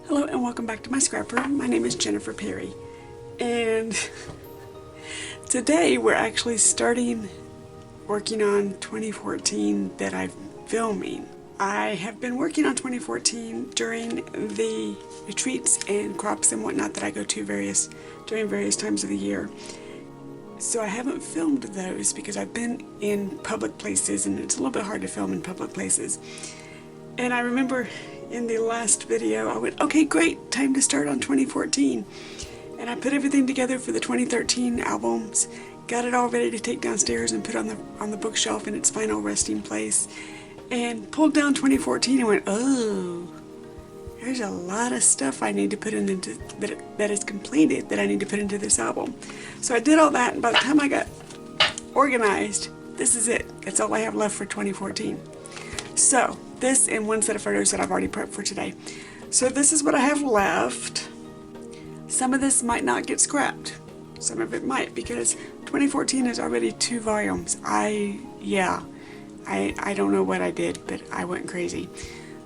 Hello and welcome back to my scrapper. My name is Jennifer Perry, and today we're actually starting working on 2014 that I'm filming. I have been working on 2014 during the retreats and crops and whatnot that I go to during various times of the year. So I haven't filmed those because I've been in public places and it's a little bit hard to film in public places. And I remember in the last video I went, okay, great, time to start on 2014. And I put everything together for the 2013 albums, got it all ready to take downstairs and put on the bookshelf in its final resting place, and pulled down 2014 and went, oh, there's a lot of stuff I need to put into that is completed that I need to put into this album. So I did all that, and by the time I got organized, this is it. That's all I have left for 2014. So this and one set of photos that I've already prepped for today. So this is what I have left. Some of this might not get scrapped. Some of it might, because 2014 is already 2 volumes. I don't know what I did, but I went crazy.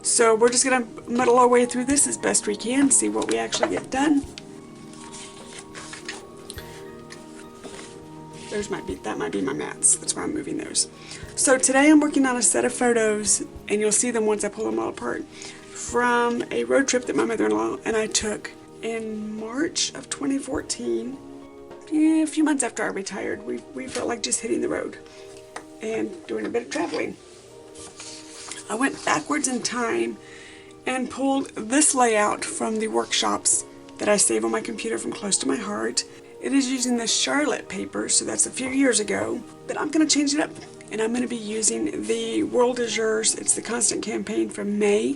So we're just gonna muddle our way through this as best we can, see what we actually get done. That might be my mats. That's why I'm moving those. So today I'm working on a set of photos, and you'll see them once I pull them all apart, from a road trip that my mother-in-law and I took in March of 2014. A few months after I retired, we felt like just hitting the road and doing a bit of traveling. I went backwards in time and pulled this layout from the workshops that I save on my computer from Close to My Heart. It is using the Charlotte paper, so that's a few years ago, but I'm going to change it up, and I'm going to be using the World is Yours. It's the Constant campaign from May.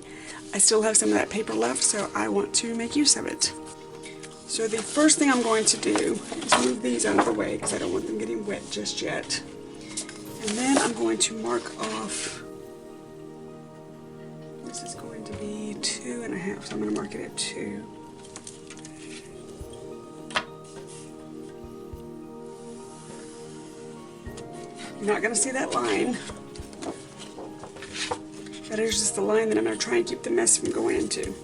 I still have some of that paper left, so I want to make use of it. So the first thing I'm going to do is move these out of the way because I don't want them getting wet just yet. And then I'm going to mark off, this is going to be 2.5, so I'm going to mark it at 2. You're not going to see that line. That is just the line that I'm going to try and keep the mess from going into.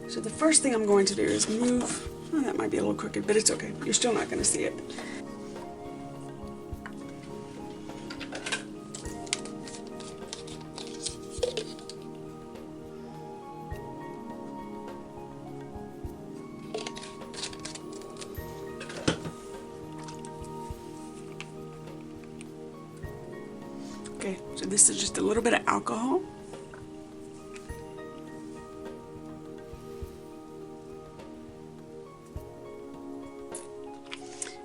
So the first thing I'm going to do is move, oh, that might be a little crooked, but it's okay. You're still not going to see it. Okay, so this is just a little bit of alcohol.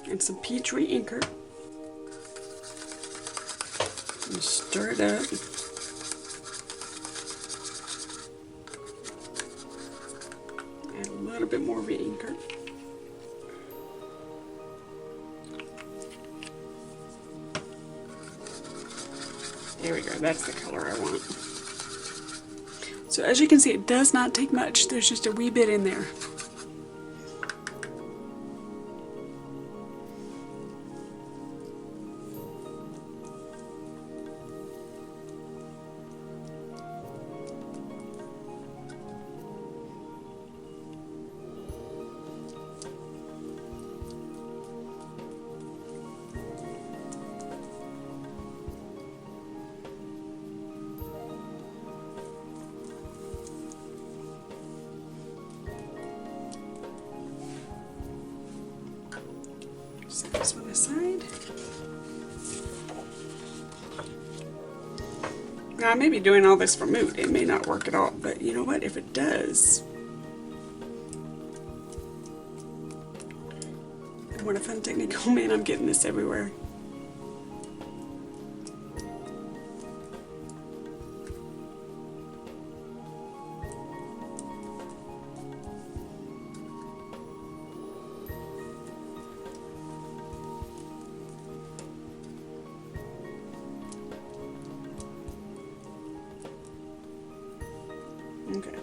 And some Peachtree Inker. And stir it up. Add a little bit more re-inker. There we go, that's the color I want. So as you can see, it does not take much. There's just a wee bit in there. Set this one aside. Now I may be doing all this for mood. It may not work at all, but you know what? If it does, and what a fun technique. Oh man, I'm getting this everywhere. Okay.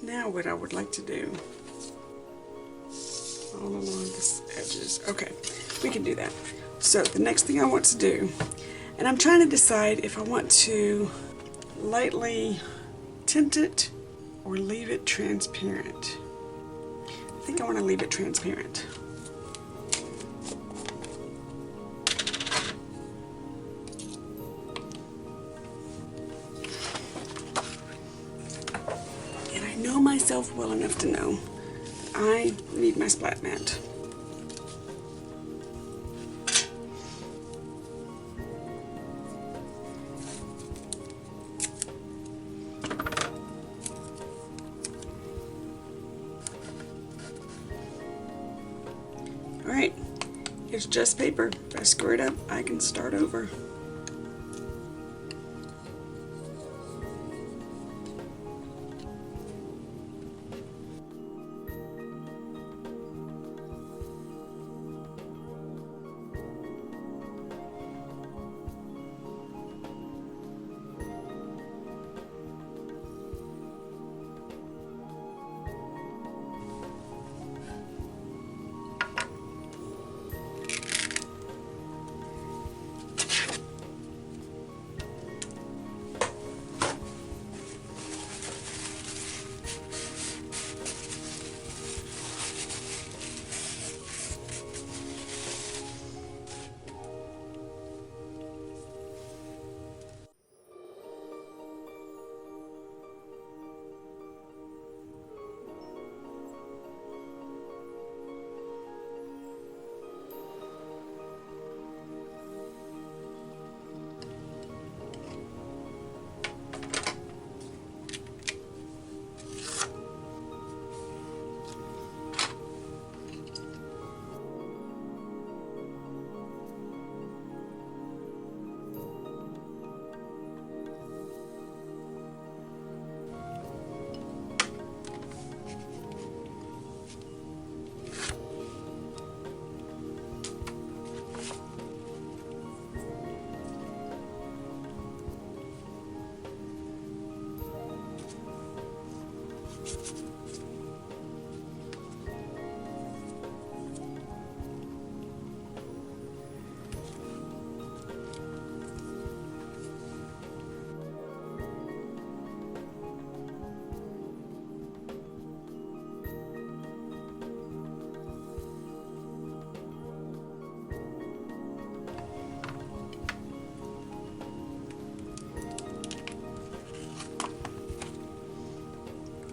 Now what I would like to do, all along the edges. Okay, we can do that. So the next thing I want to do, and I'm trying to decide if I want to lightly tint it or leave it transparent. I think I want to leave it transparent. And I know myself well enough to know I need my splat mat. Alright, it's just paper. If I screw it up, I can start over.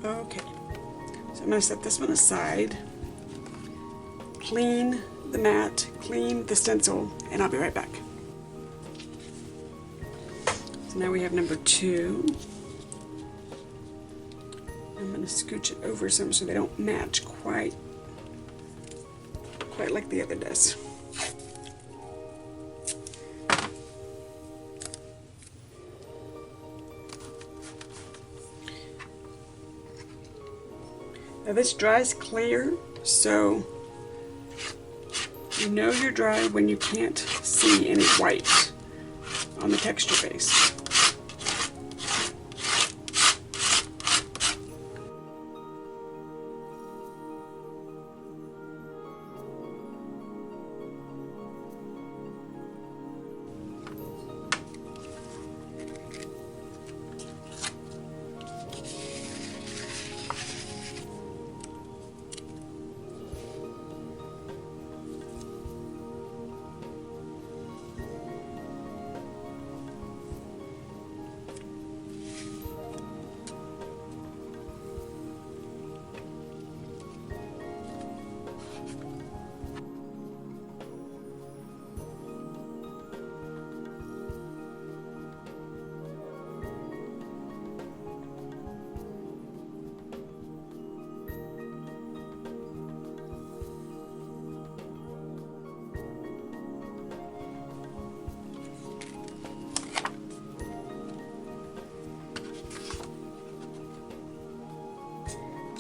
Okay, so I'm going to set this one aside, clean the mat, clean the stencil, and I'll be right back. So now we have number 2. I'm going to scooch it over some so they don't match quite like the other does. Now this dries clear, so you know you're dry when you can't see any white on the texture base.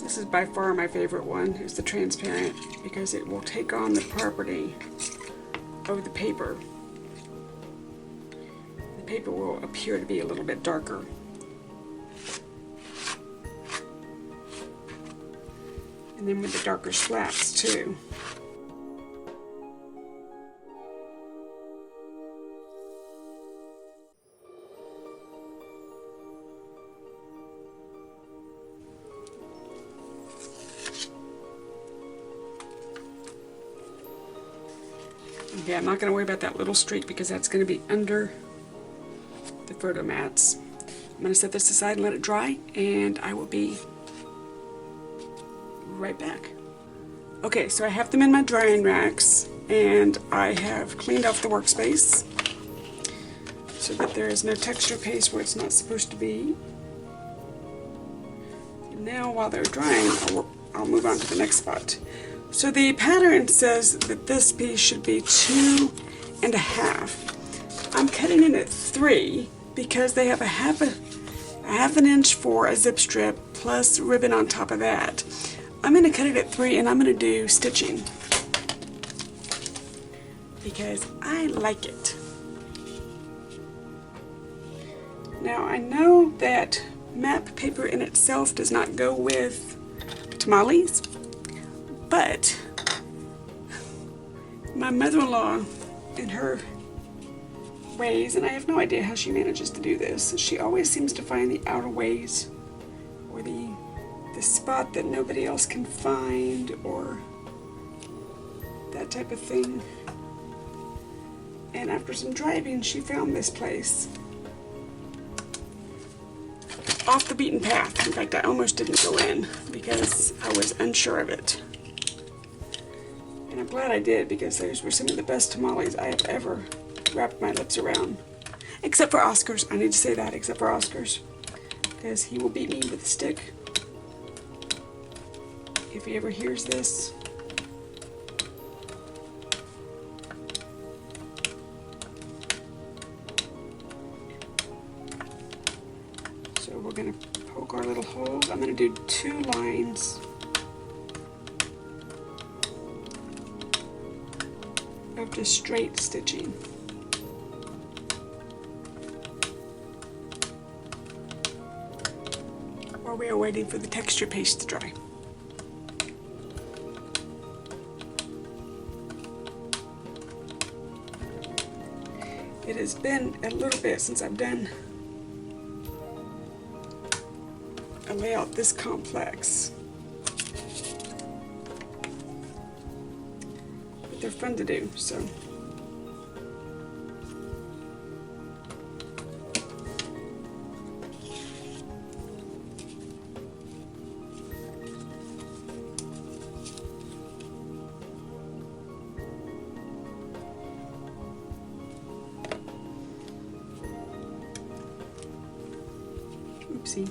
This is by far my favorite one, is the transparent, because it will take on the property of the paper. The paper will appear to be a little bit darker. And then with the darker flaps too. Okay, I'm not going to worry about that little streak because that's going to be under the photo mats. I'm going to set this aside and let it dry, and I will be right back. Okay, so I have them in my drying racks, and I have cleaned off the workspace so that there is no texture paste where it's not supposed to be. And now while they're drying, I'll move on to the next spot. So the pattern says that this piece should be 2.5. I'm cutting it at 3 because they have a half an inch for a zip strip plus ribbon on top of that. I'm going to cut it at 3 and I'm going to do stitching because I like it. Now I know that map paper in itself does not go with tamales, but my mother-in-law in her ways, and I have no idea how she manages to do this, she always seems to find the outer ways or the spot that nobody else can find or that type of thing. And after some driving, she found this place off the beaten path. In fact, I almost didn't go in because I was unsure of it. And I'm glad I did because those were some of the best tamales I have ever wrapped my lips around. Except for Oscar's. I need to say that, except for Oscar's. Because he will beat me with a stick if he ever hears this. So we're going to poke our little holes. I'm going to do 2 lines of just straight stitching. While we are waiting for the texture paste to dry. It has been a little bit since I've done a layout this complex. But they're fun to do, so. Oopsie.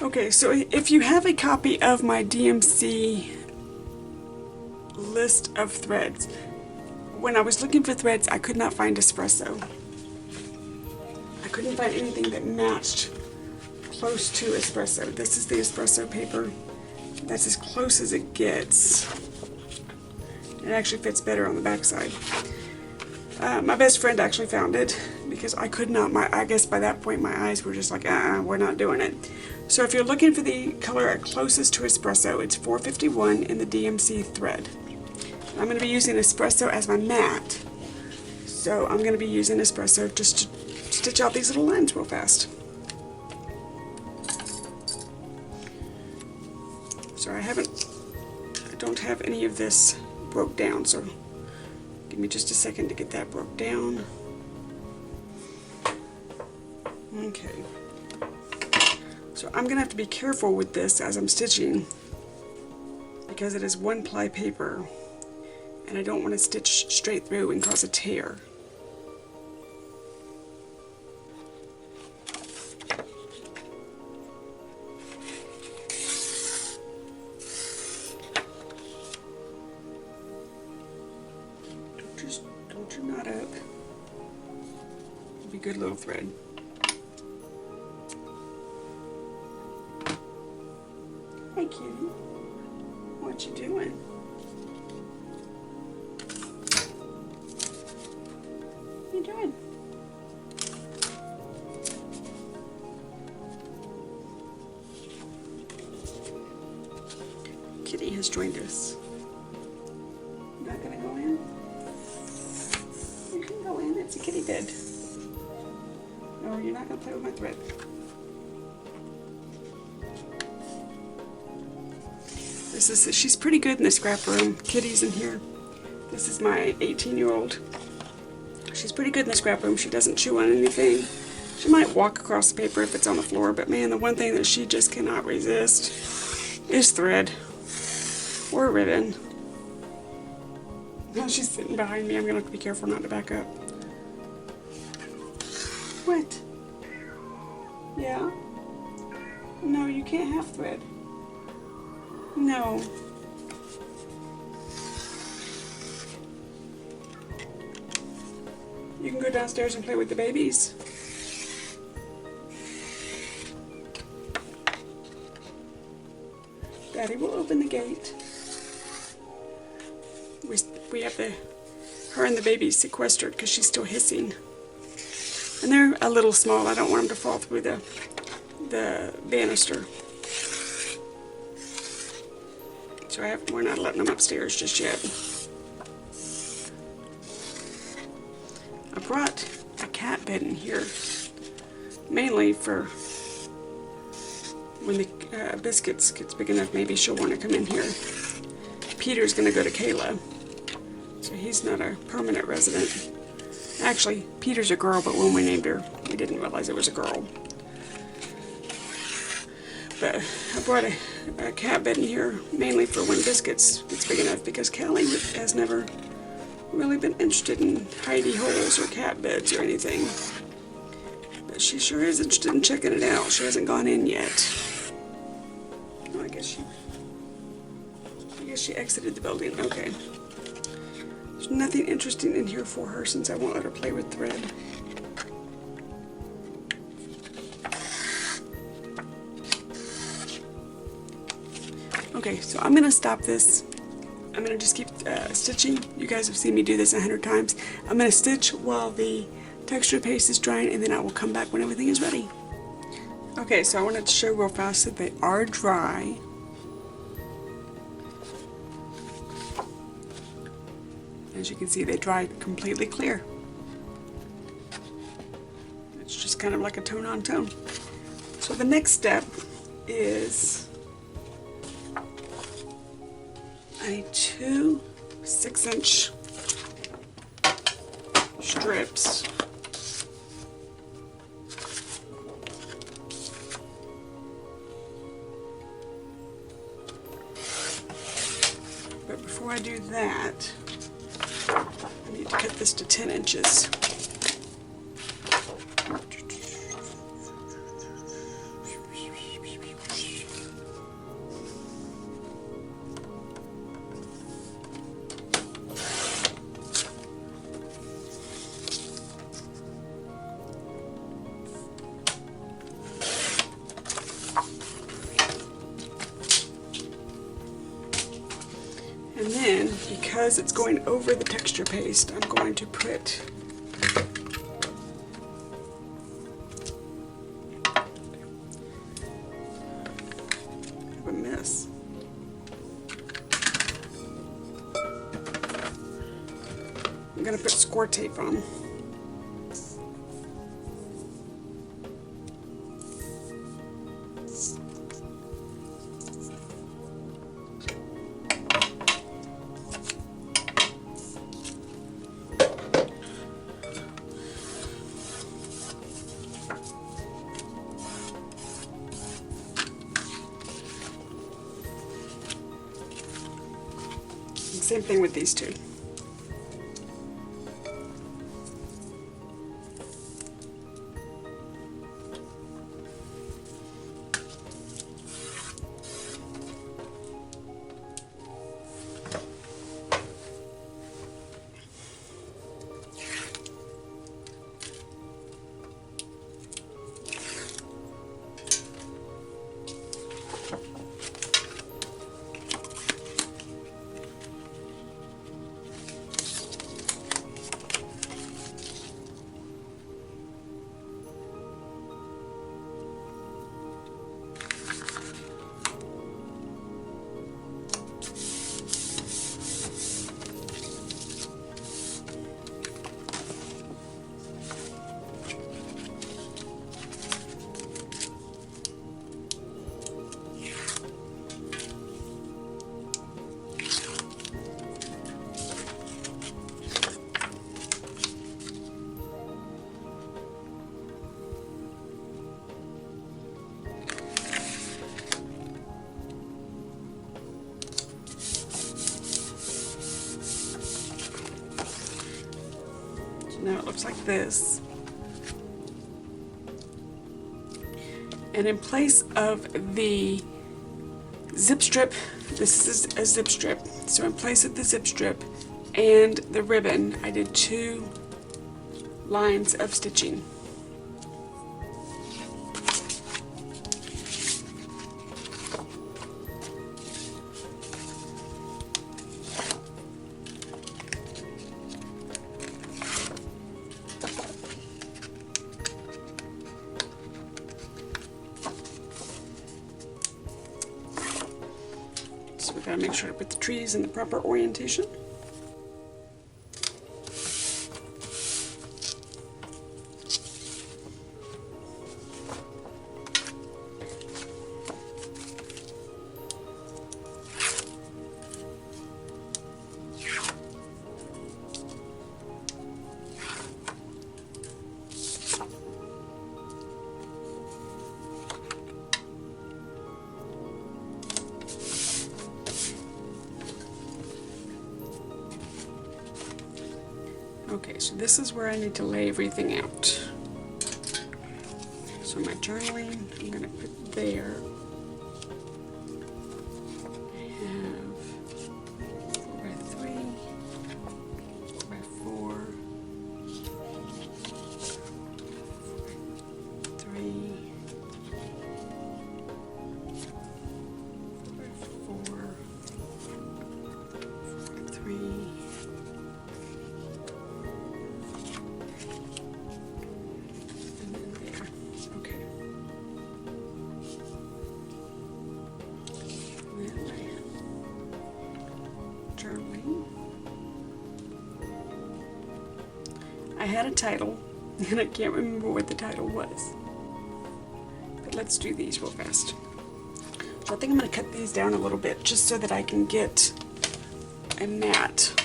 Okay, so if you have a copy of my DMC list of threads, when I was looking for threads, I could not find espresso. I couldn't find anything that matched close to espresso. This is the espresso paper. That's as close as it gets. It actually fits better on the back side. My best friend actually found it because I could not, I guess by that point my eyes were just like, we're not doing it. So if you're looking for the color closest to espresso, it's 451 in the DMC thread. I'm going to be using espresso as my mat. So I'm going to be using espresso just to stitch out these little lines real fast. So I don't have any of this broke down, so give me just a second to get that broke down. Okay. So I'm going to have to be careful with this as I'm stitching because it is 1-ply paper and I don't want to stitch straight through and cause a tear. Don't you knot up. Be a good little thread. Hey kitty, what you doing? What you doing? Kitty has joined us. Not gonna go in? You can go in, it's a kitty bed. No, you're not gonna play with my thread. She's pretty good in the scrap room. Kitty's in here. This is my 18-year-old. She's pretty good in the scrap room. She doesn't chew on anything. She might walk across the paper if it's on the floor, but man, the one thing that she just cannot resist is thread or ribbon. Now she's sitting behind me. I'm gonna have to be careful not to back up. What? Yeah? No, you can't have thread. No. You can go downstairs and play with the babies. Daddy will open the gate. We have her and the babies sequestered because she's still hissing. And they're a little small. I don't want them to fall through the banister. So we're not letting them upstairs just yet. I brought a cat bed in here, mainly for when the Biscuits gets big enough, maybe she'll want to come in here. Peter's going to go to Kayla, so he's not a permanent resident. Actually, Peter's a girl, but when we named her, we didn't realize it was a girl. But I brought a cat bed in here, mainly for when Biscuits gets big enough, because Callie has never really been interested in hidey holes or cat beds or anything. But she sure is interested in checking it out. She hasn't gone in yet. Oh, I guess she exited the building. Okay. There's nothing interesting in here for her since I won't let her play with thread. Okay, so I'm going to stop this. I'm going to just keep stitching. You guys have seen me do this 100 times. I'm going to stitch while the texture paste is drying, and then I will come back when everything is ready. Okay, so I wanted to show real fast that they are dry. As you can see, they dry completely clear. It's just kind of like a tone on tone. So the next step is I need 2 6-inch strips. But before I do that, I need to cut this to 10 inches. And then, because it's going over the texture paste, I'm going to put a mess. I'm going to put score tape on. Same thing with these two. Now it looks like this. And in place of the zip strip, this is a zip strip. So in place of the zip strip and the ribbon, I did 2 lines of stitching. So we gotta make sure to put the trees in the proper orientation. Okay, so this is where I need to lay everything out. So my journaling, I'm going to put there. I have 4x3, 4x4, 3, 4x4, 4x3. I had a title, and I can't remember what the title was. But let's do these real fast. So I think I'm going to cut these down a little bit, just so that I can get a mat. So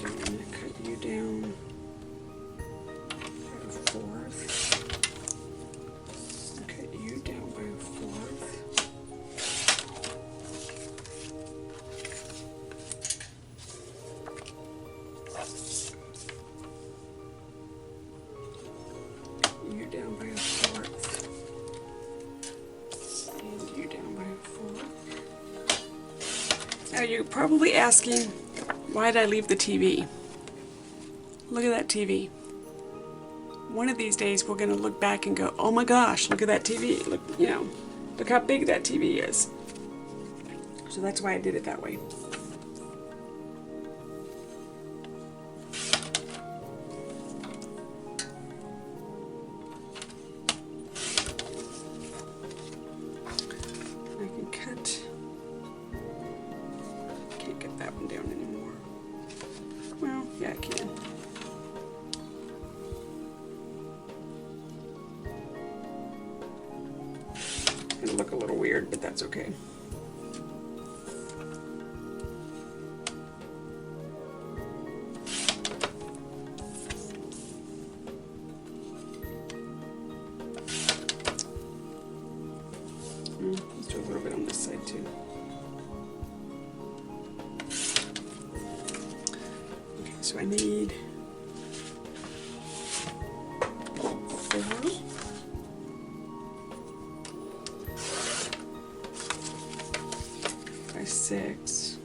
I'm going to cut you down by a 1/4. Cut you down by a 1/4. You down by a 1/4, and you down by a 1/4. Now you're probably asking, why did I leave the TV? Look at that TV. One of these days we're going to look back and go, oh my gosh, look at that TV. Look, you know, look how big that TV is. So that's why I did it that way. Can't get that one down anymore. Well, yeah, I can. It'll look a little weird, but that's okay. this side too. Okay, so I need 4 by 6.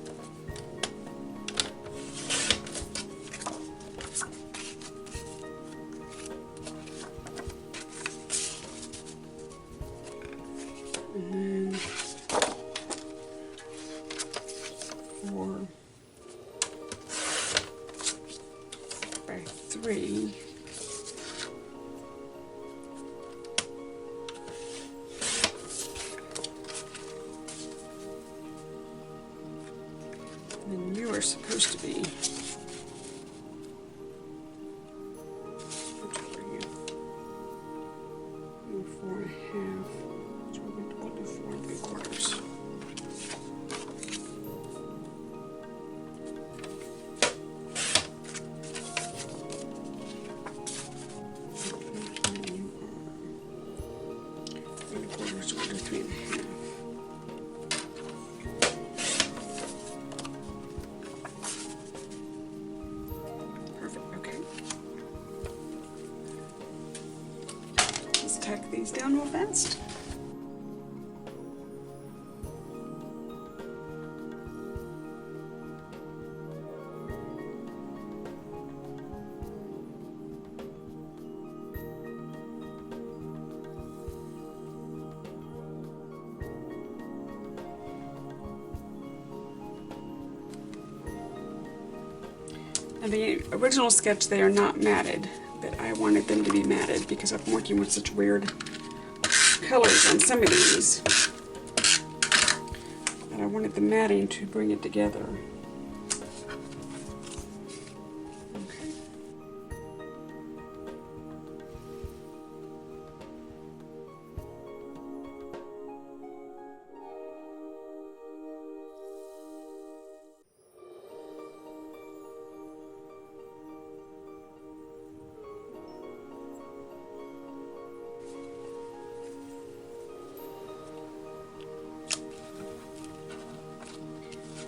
And then 4 by 3. And then you are supposed to be, which are you? You're 4.5. So we'll do 4 3/4. Tack these down real fast. Now the original sketch, they are not matted, but I wanted them to be matted because I'm working with such weird colors on some of these. And I wanted the matting to bring it together. Okay.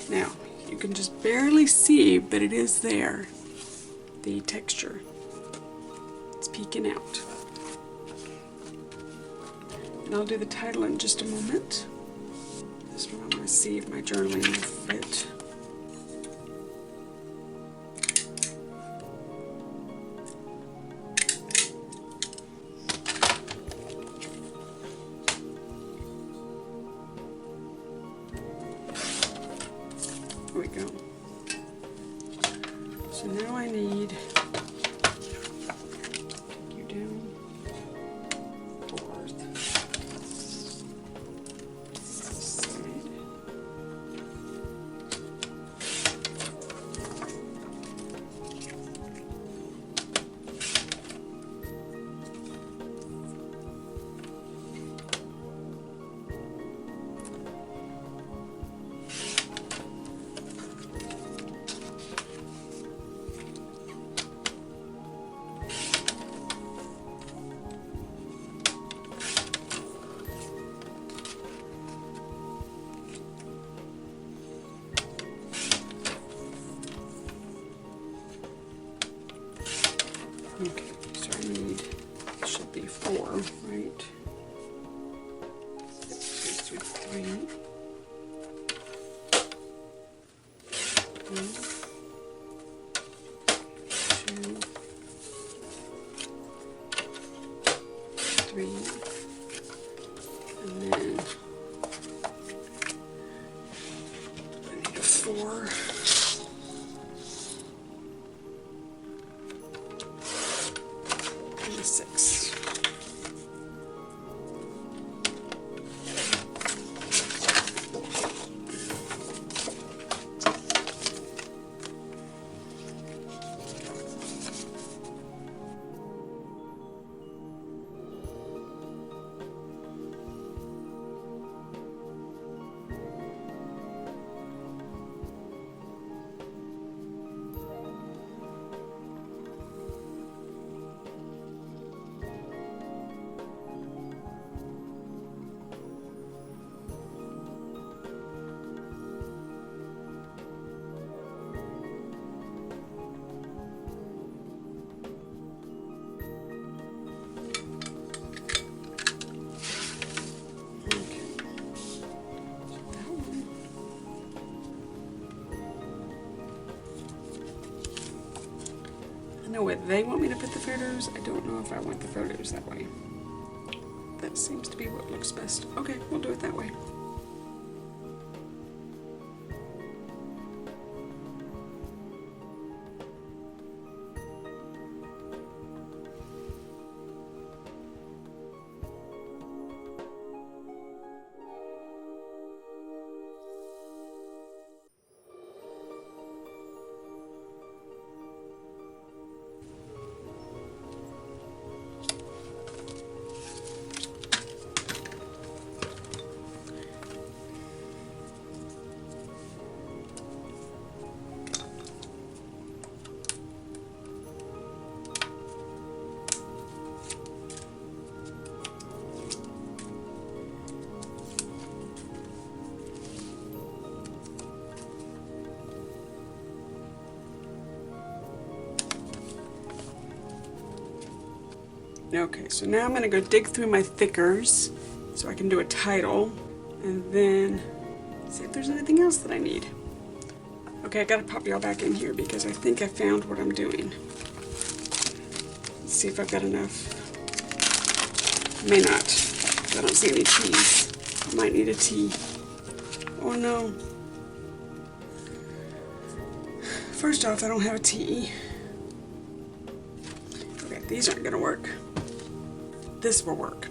Now, you can just barely see, but it is there, the texture. It's peeking out. And I'll do the title in just a moment. This one I'm going to see if my journaling will fit. Here we go. So now I need you down 4th side. Okay, so I need, should be 4, right? 3, 3. 1, 2, 3, and then I need a 4. And a 6. way they want me to put the photos. I don't know if I want the photos that way. That seems to be what looks best. Okay, we'll do it that way. Okay, so now I'm going to go dig through my thickers so I can do a title and then see if there's anything else that I need. Okay, I gotta pop y'all back in here because I think I found what I'm doing. Let's see if I've got enough. May not. I don't see any teas. I might need a tea. Oh no. First off, I don't have a tea. Okay, these aren't gonna work. This will work.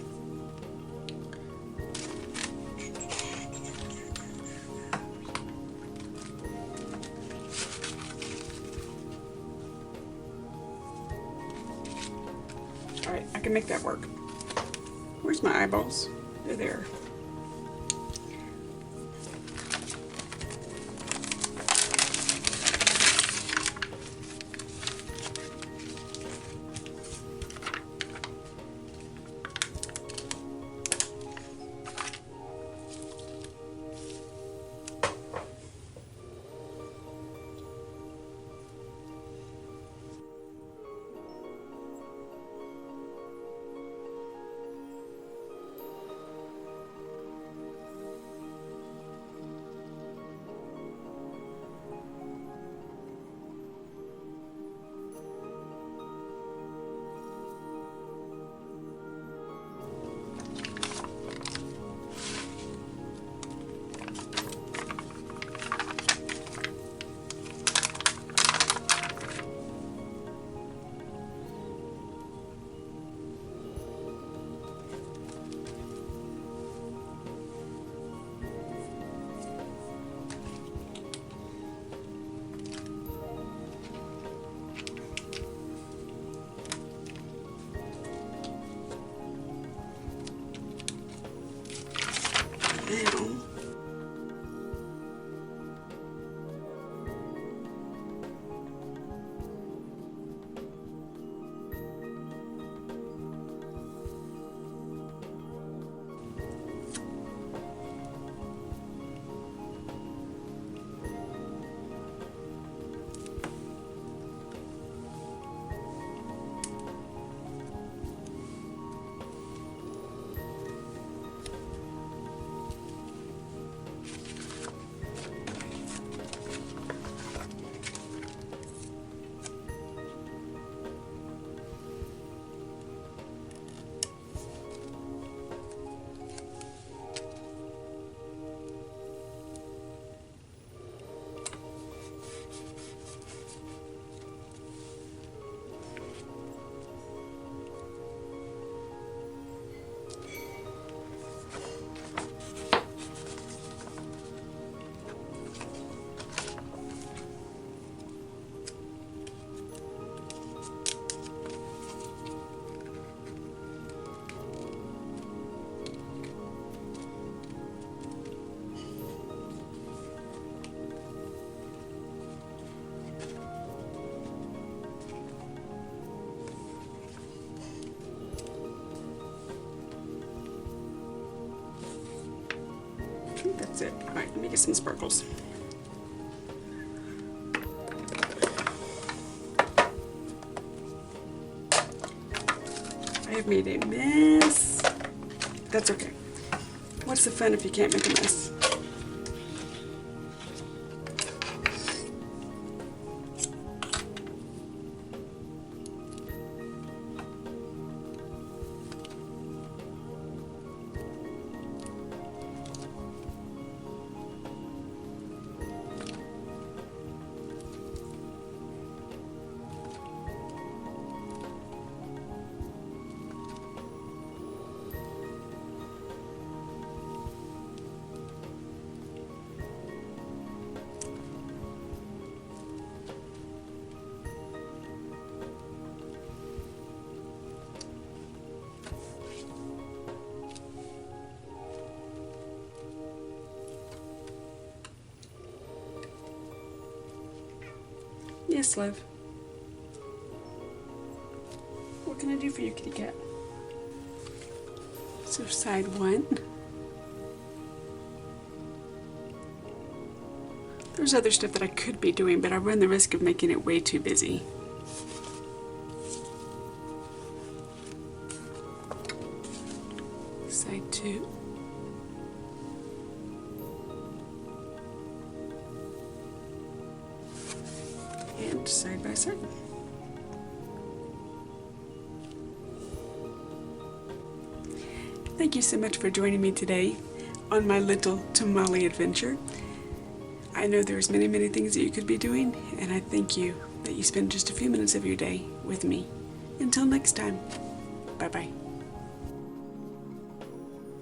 Alright, I can make that work. Where's my eyeballs? They're there. That's it. Alright, let me get some sparkles. I have made a mess. That's okay. What's the fun if you can't make a mess? Yes, love. What can I do for you, kitty cat? So side 1. There's other stuff that I could be doing, but I run the risk of making it way too busy. Side 2. And side by side. Thank you so much for joining me today on my little tamale adventure. I know there's many things that you could be doing, and I thank you that you spend just a few minutes of your day with me. Until next time, bye-bye.